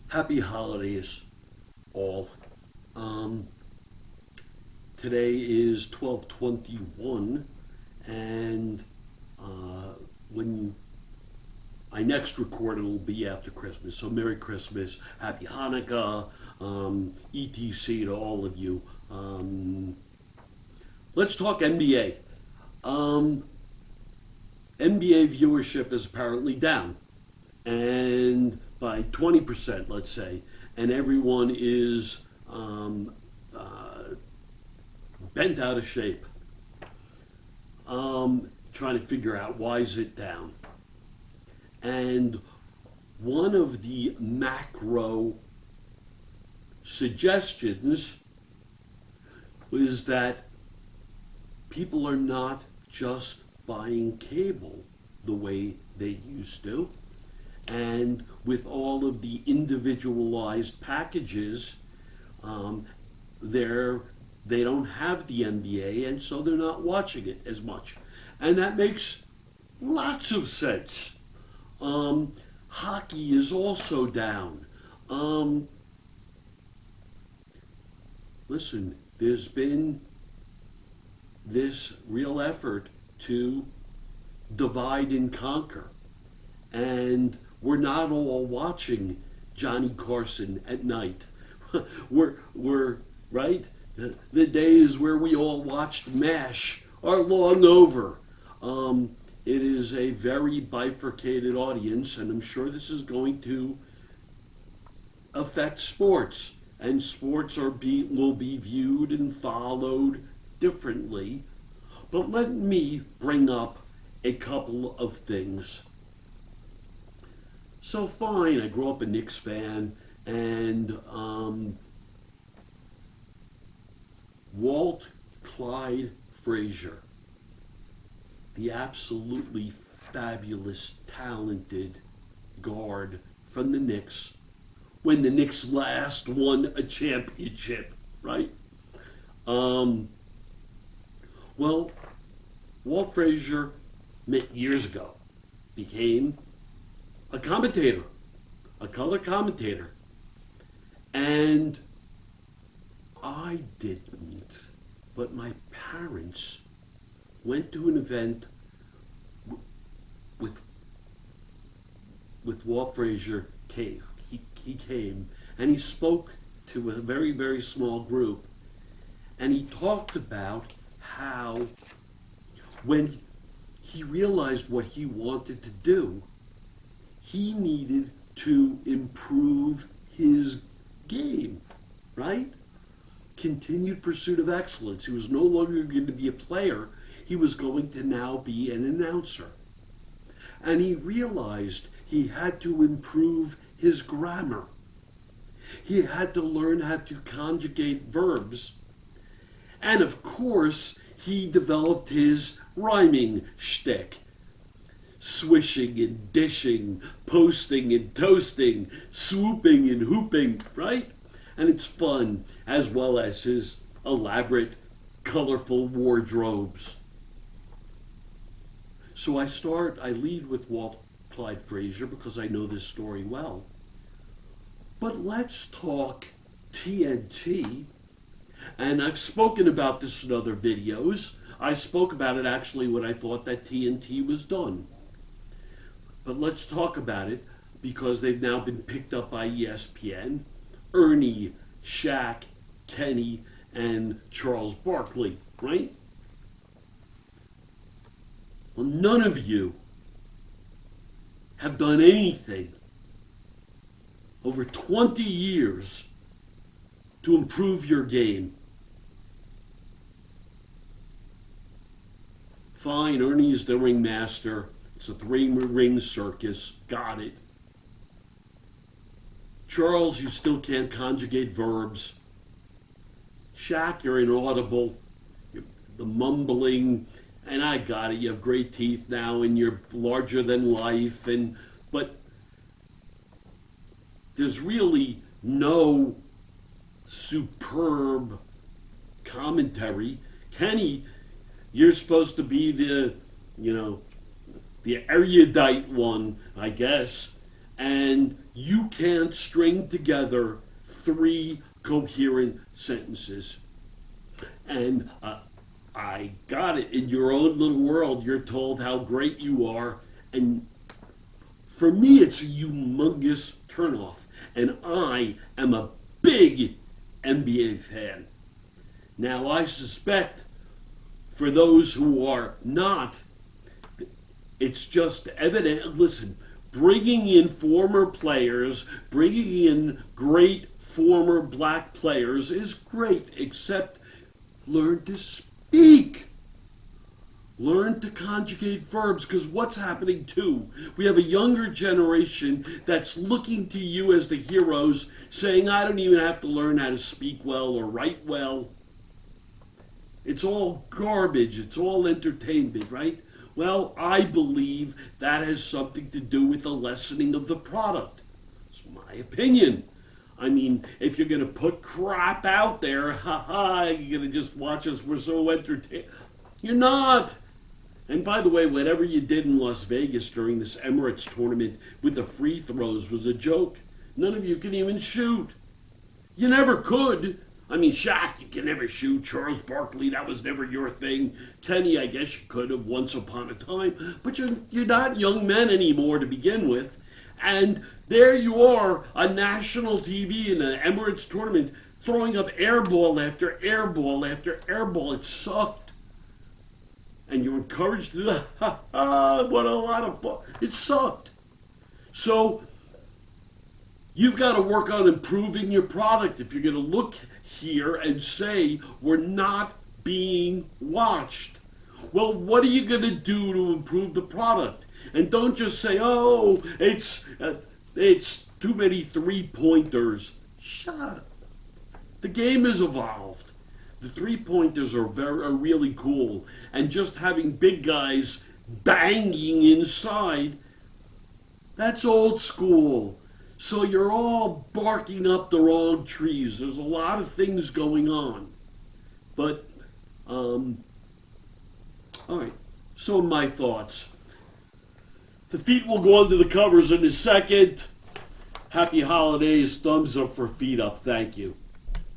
Happy holidays, all. Um, Today is 12/21, and when I next record, it'll be after Christmas. So, Merry Christmas, Happy Hanukkah, etc. to all of you. Let's talk NBA. Um, NBA viewership is apparently down, and by 20%, let's say, and everyone is bent out of shape, trying to figure out why is it down. And one of the macro suggestions was that people are not just buying cable the way they used to. And with all of the individualized packages, um, they don't have the NBA, and so they're not watching it as much. And that makes lots of sense. Hockey is also down. Um, Listen, there's been this real effort to divide and conquer. And we're not all watching Johnny Carson at night. we're right. The days where we all watched MASH are long over. It is a very bifurcated audience, and I'm sure this is going to affect sports. And sports will be viewed and followed differently. But let me bring up a couple of things. So fine, I grew up a Knicks fan, and Walt Clyde Frazier, the absolutely fabulous, talented guard from the Knicks, when the Knicks last won a championship, right? Well, Walt Frazier, years ago, became a commentator, a color commentator. And I didn't, but my parents went to an event with Walt Frazier. He came and he spoke to a very, very small group, and he talked about how when he realized what he wanted to do, he needed to improve his game, right? Continued pursuit of excellence. He was no longer going to be a player, he was going to now be an announcer. And he realized he had to improve his grammar. He had to learn how to conjugate verbs. And of course, he developed his rhyming shtick. Swishing and dishing, posting and toasting, swooping and hooping, right? And it's fun, as well as his elaborate, colorful wardrobes. So I lead with Walt Clyde Frazier because I know this story well. But let's talk TNT. And I've spoken about this in other videos. I spoke about it actually when I thought that TNT was done. But let's talk about it because they've now been picked up by ESPN. Ernie, Shaq, Kenny, and Charles Barkley, right? Well, none of you have done anything over 20 years to improve your game. Fine, Ernie's the ringmaster. It's a three-ring circus. Got it. Charles, you still can't conjugate verbs. Shaq, you're inaudible. The mumbling, and I got it. You have great teeth now, and you're larger than life. But there's really no superb commentary. Kenny, you're supposed to be the erudite one, I guess. and you can't string together 3 coherent sentences. And I got it. In your own little world, you're told how great you are. And for me, it's a humongous turnoff. And I am a big NBA fan. Now, I suspect for those who are not, it's just evident. Listen, bringing in former players, bringing in great former black players is great, except learn to speak. Learn to conjugate verbs, because what's happening too? We have a younger generation that's looking to you as the heroes, saying, I don't even have to learn how to speak well or write well. It's all garbage. It's all entertainment, right? Well, I believe that has something to do with the lessening of the product. It's my opinion. I mean, if you're going to put crap out there, you're going to just watch us, we're so entertained. You're not. And by the way, whatever you did in Las Vegas during this Emirates tournament with the free throws was a joke. None of you can even shoot. You never could. I mean, Shaq, you can never shoot. Charles Barkley, that was never your thing. Kenny, I guess you could have once upon a time. But you're not young men anymore to begin with. And there you are on national TV in an Emirates tournament throwing up air ball after air ball after air ball. It sucked. And you're encouraged to do that. What a lot of fun. It sucked. So you've got to work on improving your product. If you're going to look here and say we're not being watched, well, what are you going to do to improve the product? And don't just say, oh, it's too many 3-pointers. Shut up. The game has evolved. The 3-pointers are really cool. And just having big guys banging inside, that's old school. So you're all barking up the wrong trees. There's a lot of things going on. But, all right. So my thoughts. The feet will go under the covers in a second. Happy holidays. Thumbs up for feet up. Thank you.